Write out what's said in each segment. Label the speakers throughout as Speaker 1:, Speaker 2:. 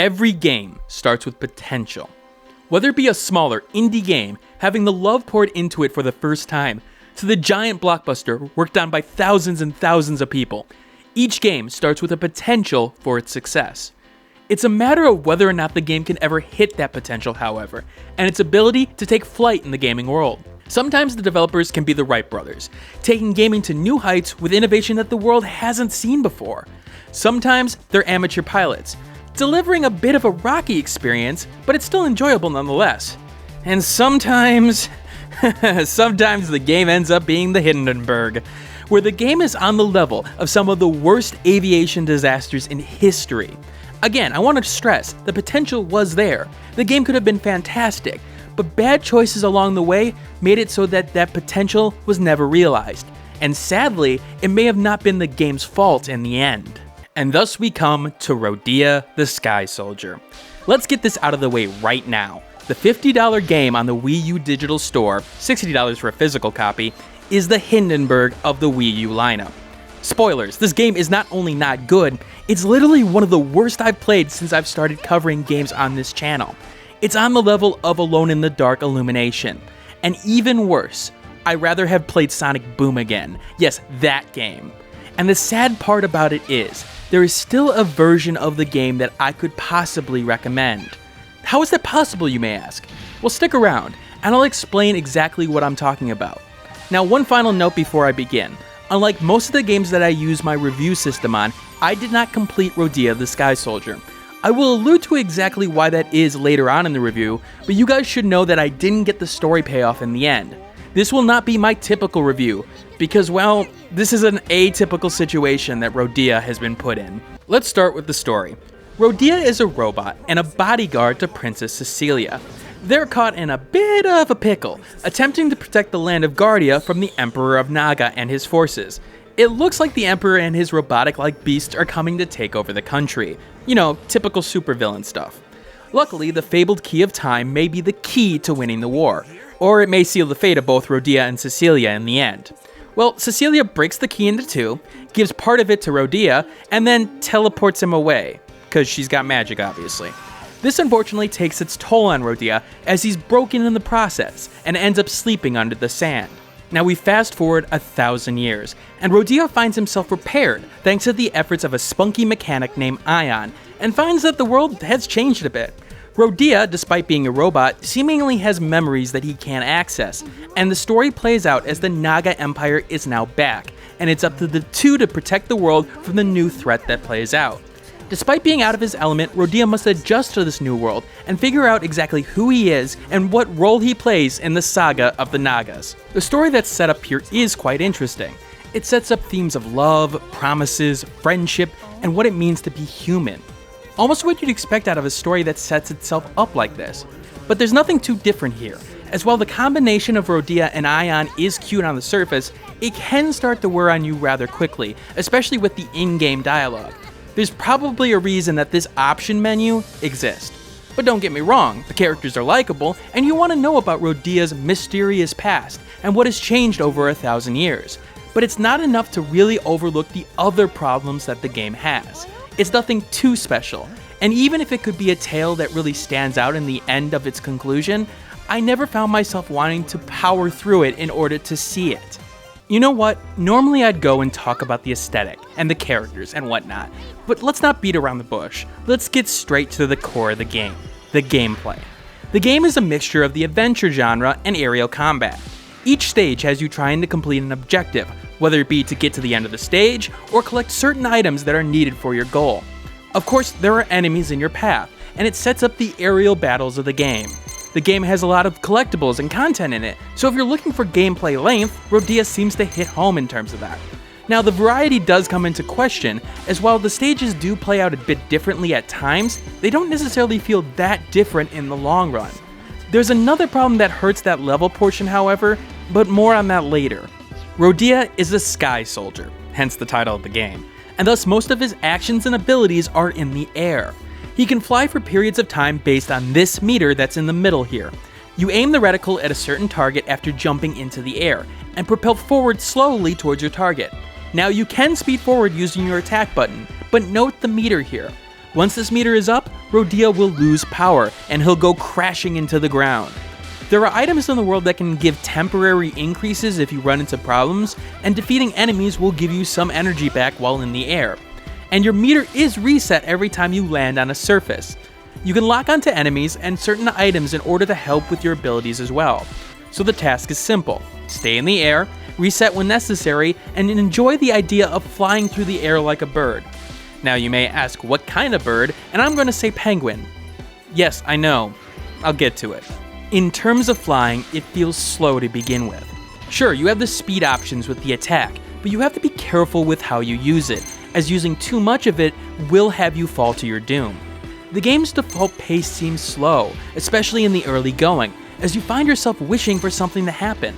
Speaker 1: Every game starts with potential. Whether it be a smaller indie game having the love poured into it for the first time, to the giant blockbuster worked on by thousands and thousands of people, each game starts with a potential for its success. It's a matter of whether or not the game can ever hit that potential, however, and its ability to take flight in the gaming world. Sometimes the developers can be the Wright brothers, taking gaming to new heights with innovation that the world hasn't seen before. Sometimes they're amateur pilots, delivering a bit of a rocky experience, but it's still enjoyable nonetheless. And sometimes the game ends up being the Hindenburg, where the game is on the level of some of the worst aviation disasters in history. Again, I want to stress, the potential was there. The game could have been fantastic, but bad choices along the way made it so that that potential was never realized. And sadly, it may have not been the game's fault in the end. And thus we come to Rodea The Sky Soldier. Let's get this out of the way right now. The $50 game on the Wii-U digital store, $60 for a physical copy, is the Hindenburg of the Wii-U lineup. Spoilers, this game is not only not good, it's literally one of the worst I've played since I've started covering games on this channel. It's on the level of Alone in the Dark Illumination. And even worse, I'd rather have played Sonic Boom again. Yes, that game. And the sad part about it is, there is still a version of the game that I could possibly recommend. How is that possible, you may ask? Well, stick around, and I'll explain exactly what I'm talking about. Now, one final note before I begin. Unlike most of the games that I use my review system on, I did not complete Rodea The Sky Soldier. I will allude to exactly why that is later on in the review, but you guys should know that I didn't get the story payoff in the end. This will not be my typical review, because, well, this is an atypical situation that Rodia has been put in. Let's start with the story. Rodia is a robot and a bodyguard to Princess Cecilia. They're caught in a bit of a pickle, attempting to protect the land of Guardia from the Emperor of Naga and his forces. It looks like the Emperor and his robotic-like beasts are coming to take over the country. You know, typical supervillain stuff. Luckily, the fabled Key of Time may be the key to winning the war, or it may seal the fate of both Rodia and Cecilia in the end. Well, Cecilia breaks the key into two, gives part of it to Rodia, and then teleports him away, because she's got magic, obviously. This unfortunately takes its toll on Rodia as he's broken in the process and ends up sleeping under the sand. Now we fast forward 1,000 years, and Rodia finds himself repaired thanks to the efforts of a spunky mechanic named Ion, and finds that the world has changed a bit. Rodia, despite being a robot, seemingly has memories that he can't access, and the story plays out as the Naga Empire is now back, and it's up to the two to protect the world from the new threat that plays out. Despite being out of his element, Rodia must adjust to this new world and figure out exactly who he is and what role he plays in the saga of the Nagas. The story that's set up here is quite interesting. It sets up themes of love, promises, friendship, and what it means to be human. Almost what you'd expect out of a story that sets itself up like this. But there's nothing too different here, as while the combination of Rodia and Ion is cute on the surface, it can start to wear on you rather quickly, especially with the in-game dialogue. There's probably a reason that this option menu exists. But don't get me wrong, the characters are likable, and you want to know about Rodia's mysterious past and what has changed over 1,000 years. But it's not enough to really overlook the other problems that the game has. It's nothing too special, and even if it could be a tale that really stands out in the end of its conclusion, I never found myself wanting to power through it in order to see it. You know what? Normally I'd go and talk about the aesthetic and the characters and whatnot, but let's not beat around the bush. Let's get straight to the core of the game, the gameplay. The game is a mixture of the adventure genre and aerial combat. Each stage has you trying to complete an objective, whether it be to get to the end of the stage or collect certain items that are needed for your goal. Of course, there are enemies in your path, and it sets up the aerial battles of the game. The game has a lot of collectibles and content in it, so if you're looking for gameplay length, Rodia seems to hit home in terms of that. Now, the variety does come into question, as while the stages do play out a bit differently at times, they don't necessarily feel that different in the long run. There's another problem that hurts that level portion, however, but more on that later. Rodea is a sky soldier, hence the title of the game, and thus most of his actions and abilities are in the air. He can fly for periods of time based on this meter that's in the middle here. You aim the reticle at a certain target after jumping into the air, and propel forward slowly towards your target. Now you can speed forward using your attack button, but note the meter here. Once this meter is up, Rodia will lose power, and he'll go crashing into the ground. There are items in the world that can give temporary increases if you run into problems, and defeating enemies will give you some energy back while in the air. And your meter is reset every time you land on a surface. You can lock onto enemies and certain items in order to help with your abilities as well. So the task is simple: stay in the air, reset when necessary, and enjoy the idea of flying through the air like a bird. Now you may ask what kind of bird, and I'm going to say penguin. Yes, I know. I'll get to it. In terms of flying, it feels slow to begin with. Sure, you have the speed options with the attack, but you have to be careful with how you use it, as using too much of it will have you fall to your doom. The game's default pace seems slow, especially in the early going, as you find yourself wishing for something to happen.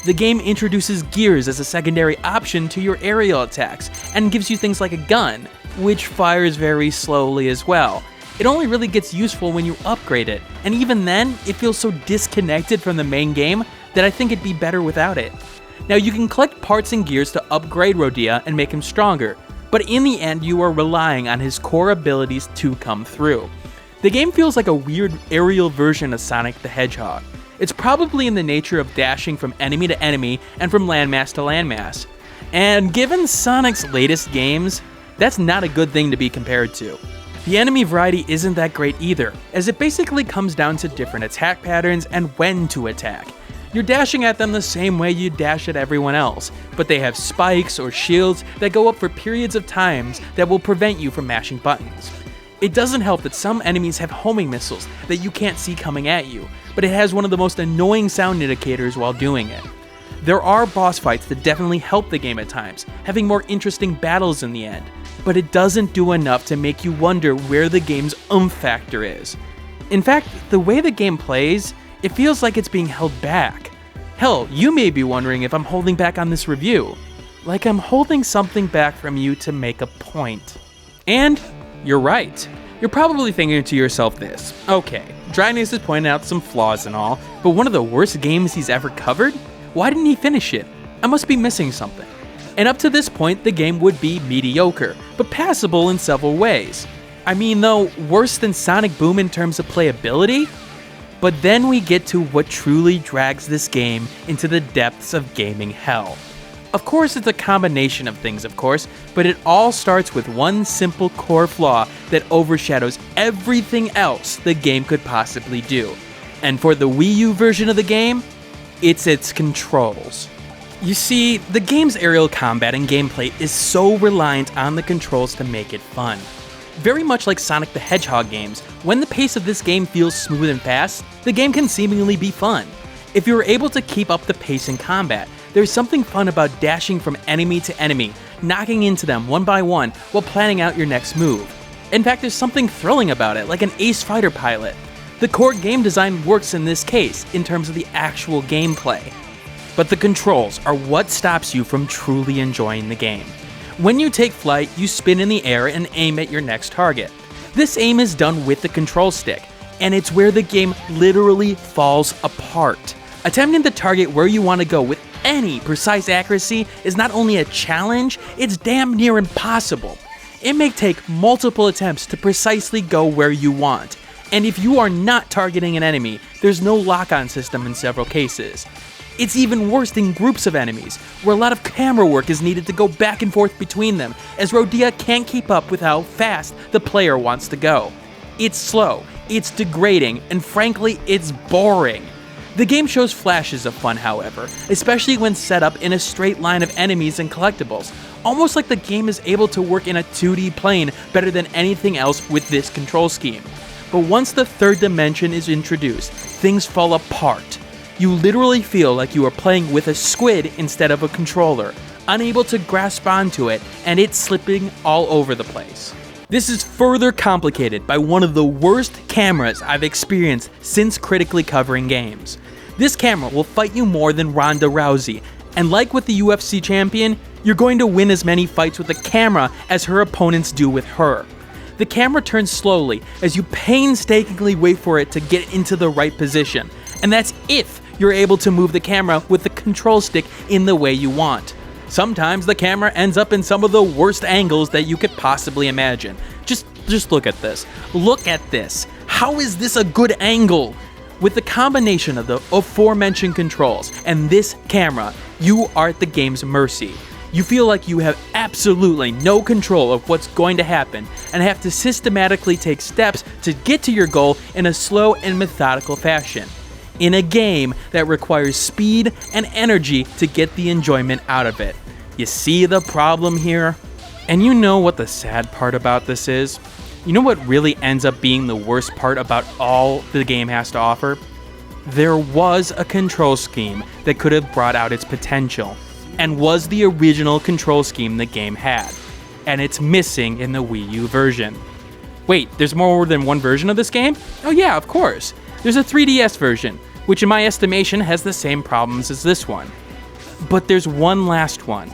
Speaker 1: The game introduces gears as a secondary option to your aerial attacks, and gives you things like a gun, which fires very slowly as well. It only really gets useful when you upgrade it, and even then, it feels so disconnected from the main game that I think it'd be better without it. Now you can collect parts and gears to upgrade Rodia and make him stronger, but in the end you are relying on his core abilities to come through. The game feels like a weird aerial version of Sonic the Hedgehog. It's probably in the nature of dashing from enemy to enemy and from landmass to landmass. And given Sonic's latest games, that's not a good thing to be compared to. The enemy variety isn't that great either, as it basically comes down to different attack patterns and when to attack. You're dashing at them the same way you dash at everyone else, but they have spikes or shields that go up for periods of times that will prevent you from mashing buttons. It doesn't help that some enemies have homing missiles that you can't see coming at you, but it has one of the most annoying sound indicators while doing it. There are boss fights that definitely help the game at times, having more interesting battles in the end, but it doesn't do enough to make you wonder where the game's factor is. In fact, the way the game plays, it feels like it's being held back. Hell, you may be wondering if I'm holding back on this review. Like I'm holding something back from you to make a point. And you're right. You're probably thinking to yourself this: okay, Dragnix is pointing out some flaws and all, but one of the worst games he's ever covered? Why didn't he finish it? I must be missing something. And up to this point, the game would be mediocre, but passable in several ways. I mean though, worse than Sonic Boom in terms of playability? But then we get to what truly drags this game into the depths of gaming hell. Of course, it's a combination of things, of course, but it all starts with one simple core flaw that overshadows everything else the game could possibly do. And for the Wii U version of the game, it's its controls. You see, the game's aerial combat and gameplay is so reliant on the controls to make it fun. Very much like Sonic the Hedgehog games, when the pace of this game feels smooth and fast, the game can seemingly be fun. If you're able to keep up the pace in combat, there's something fun about dashing from enemy to enemy, knocking into them one by one while planning out your next move. In fact, there's something thrilling about it, like an ace fighter pilot. The core game design works in this case, in terms of the actual gameplay. But the controls are what stops you from truly enjoying the game. When you take flight, you spin in the air and aim at your next target. This aim is done with the control stick, and it's where the game literally falls apart. Attempting to target where you want to go with any precise accuracy is not only a challenge, it's damn near impossible. It may take multiple attempts to precisely go where you want, and if you are not targeting an enemy, there's no lock-on system in several cases. It's even worse in groups of enemies, where a lot of camera work is needed to go back and forth between them, as Rodia can't keep up with how fast the player wants to go. It's slow, it's degrading, and frankly, it's boring. The game shows flashes of fun, however, especially when set up in a straight line of enemies and collectibles, almost like the game is able to work in a 2D plane better than anything else with this control scheme. But once the third dimension is introduced, things fall apart. You literally feel like you are playing with a squid instead of a controller, unable to grasp onto it, and it's slipping all over the place. This is further complicated by one of the worst cameras I've experienced since critically covering games. This camera will fight you more than Ronda Rousey, and like with the UFC champion, you're going to win as many fights with the camera as her opponents do with her. The camera turns slowly as you painstakingly wait for it to get into the right position, and that's if you're able to move the camera with the control stick in the way you want. Sometimes the camera ends up in some of the worst angles that you could possibly imagine, just Just look at this. Look at this. How is this a good angle? With the combination of the aforementioned controls and this camera, you are at the game's mercy. You feel like you have absolutely no control of what's going to happen and have to systematically take steps to get to your goal in a slow and methodical fashion. In a game that requires speed and energy to get the enjoyment out of it. You see the problem here? And you know what the sad part about this is? You know what really ends up being the worst part about all the game has to offer? There was a control scheme that could have brought out its potential, and was the original control scheme the game had, and it's missing in the Wii U version. Wait, there's more than one version of this game? Oh yeah, of course. There's a 3DS version, which in my estimation has the same problems as this one. But there's one last one.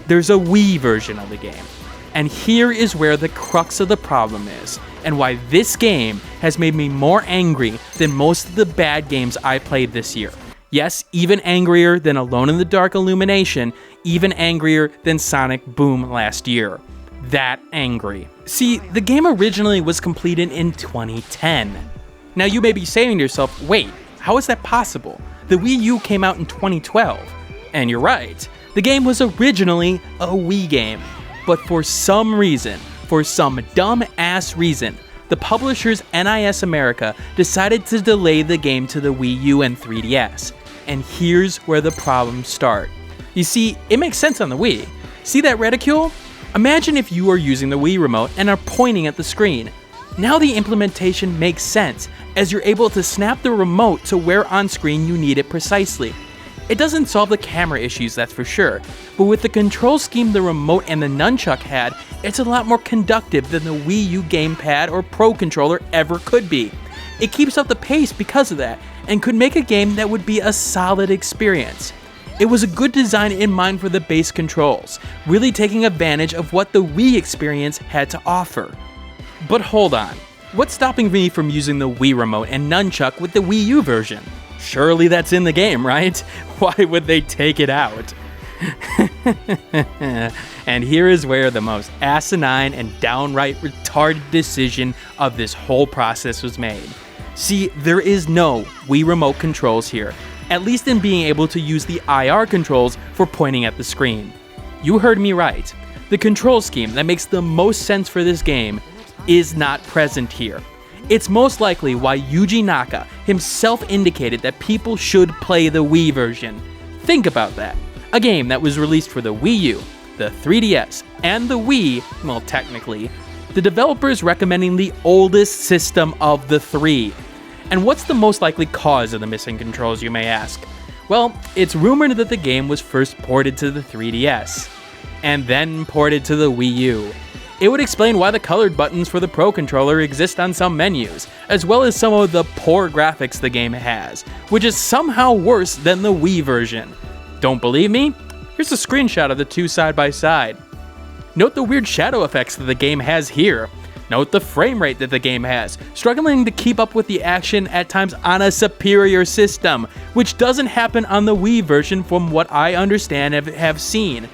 Speaker 1: There's a Wii version of the game. And here is where the crux of the problem is, and why this game has made me more angry than most of the bad games I played this year. Yes, even angrier than Alone in the Dark Illumination, even angrier than Sonic Boom last year. That angry. See, the game originally was completed in 2010. Now you may be saying to yourself, wait, how is that possible? The Wii U came out in 2012. And you're right, the game was originally a Wii game. But for some reason, for some dumb-ass reason, the publishers NIS America decided to delay the game to the Wii U and 3DS. And here's where the problems start. You see, it makes sense on the Wii. See that reticule? Imagine if you are using the Wii remote and are pointing at the screen. Now the implementation makes sense, as you're able to snap the remote to where on screen you need it precisely. It doesn't solve the camera issues, that's for sure, but with the control scheme the remote and the nunchuck had, it's a lot more conductive than the Wii U gamepad or Pro Controller ever could be. It keeps up the pace because of that, and could make a game that would be a solid experience. It was a good design in mind for the base controls, really taking advantage of what the Wii experience had to offer. But hold on, what's stopping me from using the Wii remote and nunchuck with the Wii U version? Surely that's in the game, right? Why would they take it out? And here is where the most asinine and downright retarded decision of this whole process was made. See, there is no Wii remote controls here, at least in being able to use the IR controls for pointing at the screen. You heard me right. The control scheme that makes the most sense for this game is not present here. It's most likely why Yuji Naka himself indicated that people should play the Wii version. Think about that. A game that was released for the Wii U, the 3DS, and the Wii, well technically, the developers recommending the oldest system of the three. And what's the most likely cause of the missing controls, you may ask? Well, it's rumored that the game was first ported to the 3DS, and then ported to the Wii U. It would explain why the colored buttons for the Pro Controller exist on some menus, as well as some of the poor graphics the game has, which is somehow worse than the Wii version. Don't believe me? Here's a screenshot of the two side by side. Note the weird shadow effects that the game has here. Note the frame rate that the game has, struggling to keep up with the action at times on a superior system, which doesn't happen on the Wii version from what I understand and have seen.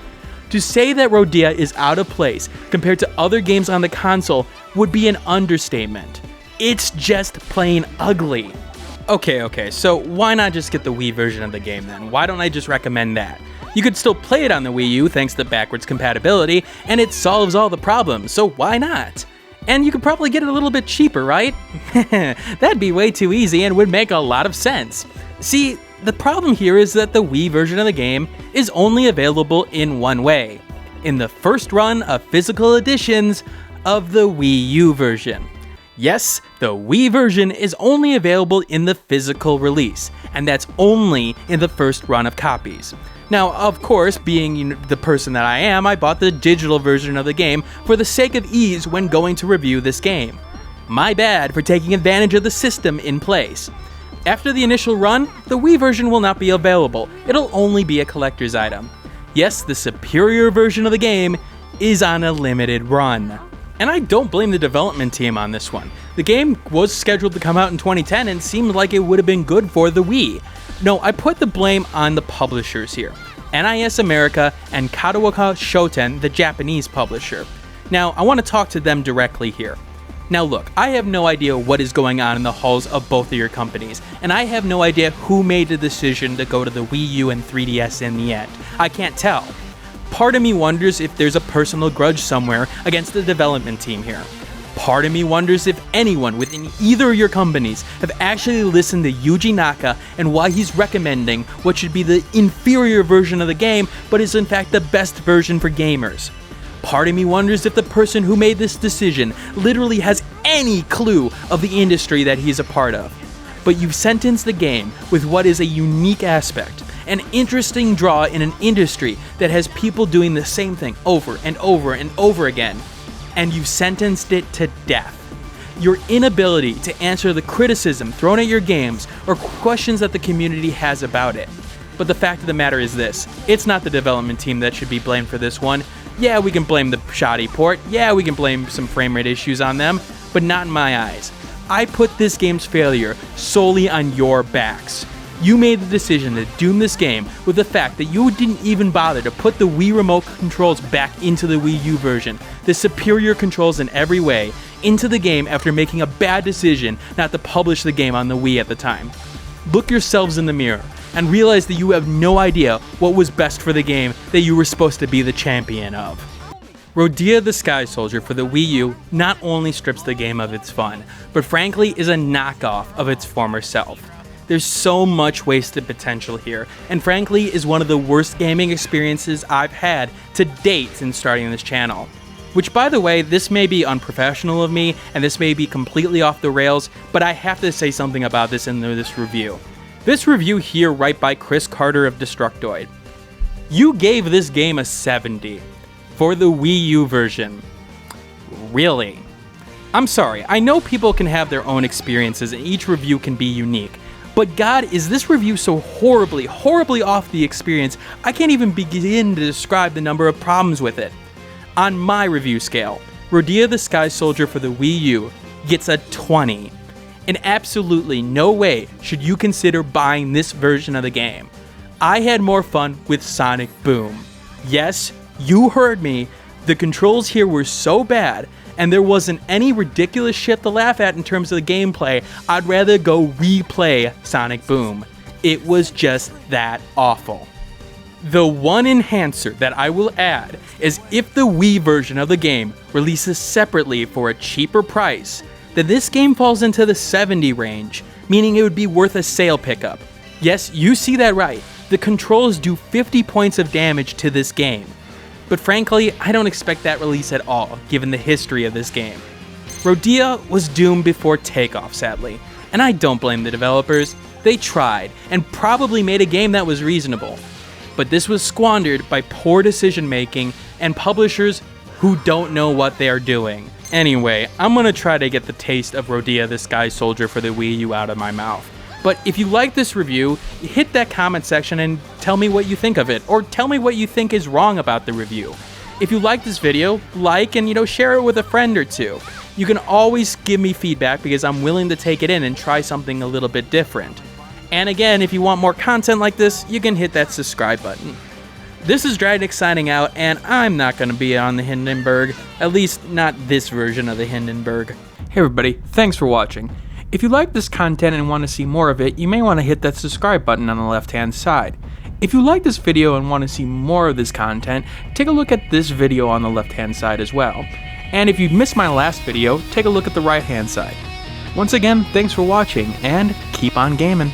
Speaker 1: To say that Rodia is out of place compared to other games on the console would be an understatement. It's just plain ugly. Okay, so why not just get the Wii version of the game then? Why don't I just recommend that? You could still play it on the Wii U thanks to backwards compatibility, and it solves all the problems, so why not? And you could probably get it a little bit cheaper, right? That'd be way too easy and would make a lot of sense. See, the problem here is that the Wii version of the game is only available in one way, in the first run of physical editions of the Wii U version. Yes, the Wii version is only available in the physical release, and that's only in the first run of copies. Now, of course, being the person that I am, I bought the digital version of the game for the sake of ease when going to review this game. My bad for taking advantage of the system in place. After the initial run, the Wii version will not be available. It'll only be a collector's item. Yes, the superior version of the game is on a limited run. And I don't blame the development team on this one. The game was scheduled to come out in 2010 and seemed like it would have been good for the Wii. No, I put the blame on the publishers here. NIS America and Kadokawa Shoten, the Japanese publisher. Now, I want to talk to them directly here. Now look, I have no idea what is going on in the halls of both of your companies, and I have no idea who made the decision to go to the Wii U and 3DS in the end. I can't tell. Part of me wonders if there's a personal grudge somewhere against the development team here. Part of me wonders if anyone within either of your companies have actually listened to Yuji Naka and why he's recommending what should be the inferior version of the game, but is in fact the best version for gamers. Part of me wonders if the person who made this decision literally has any clue of the industry that he's a part of. But you've sentenced the game with what is a unique aspect, an interesting draw in an industry that has people doing the same thing over and over and over again, and you've sentenced it to death. Your inability to answer the criticism thrown at your games or questions that the community has about it. But the fact of the matter is this, it's not the development team that should be blamed for this one. Yeah, we can blame the shoddy port, yeah, we can blame some frame rate issues on them, but not in my eyes. I put this game's failure solely on your backs. You made the decision to doom this game with the fact that you didn't even bother to put the Wii remote controls back into the Wii U version, the superior controls in every way, into the game after making a bad decision not to publish the game on the Wii at the time. Look yourselves in the mirror and realize that you have no idea what was best for the game that you were supposed to be the champion of. Rodea The Sky Soldier for the Wii U not only strips the game of its fun, but frankly is a knockoff of its former self. There's so much wasted potential here, and frankly is one of the worst gaming experiences I've had to date since starting this channel. Which, by the way, this may be unprofessional of me, and this may be completely off the rails, but I have to say something about this in this review. This review here right by Chris Carter of Destructoid. You gave this game a 70 for the Wii U version. Really? I'm sorry, I know people can have their own experiences and each review can be unique, but God, is this review so horribly off the experience, I can't even begin to describe the number of problems with it. On my review scale, Rodea The Sky Soldier for the Wii U gets a 20. In absolutely no way should you consider buying this version of the game. I had more fun with Sonic Boom. Yes, you heard me, the controls here were so bad, and there wasn't any ridiculous shit to laugh at in terms of the gameplay, I'd rather go replay Sonic Boom. It was just that awful. The one enhancer that I will add is if the Wii version of the game releases separately for a cheaper price, then this game falls into the 70 range, meaning it would be worth a sale pickup. Yes, you see that right, the controls do 50 points of damage to this game. But frankly, I don't expect that release at all, given the history of this game. Rodia was doomed before takeoff, sadly, and I don't blame the developers. They tried, and probably made a game that was reasonable. But this was squandered by poor decision making and publishers who don't know what they are doing. Anyway, I'm gonna try to get the taste of Rodea The Sky Soldier for the Wii U out of my mouth. But if you like this review, hit that comment section and tell me what you think of it, or tell me what you think is wrong about the review. If you like this video, like and share it with a friend or two. You can always give me feedback because I'm willing to take it in and try something a little bit different. And again, if you want more content like this, you can hit that subscribe button. This is Dragnix signing out, and I'm not going to be on the Hindenburg, at least not this version of the Hindenburg. Hey everybody, thanks for watching. If you like this content and want to see more of it, you may want to hit that subscribe button on the left hand side. If you like this video and want to see more of this content, take a look at this video on the left hand side as well. And if you missed my last video, take a look at the right hand side. Once again, thanks for watching, and keep on gaming.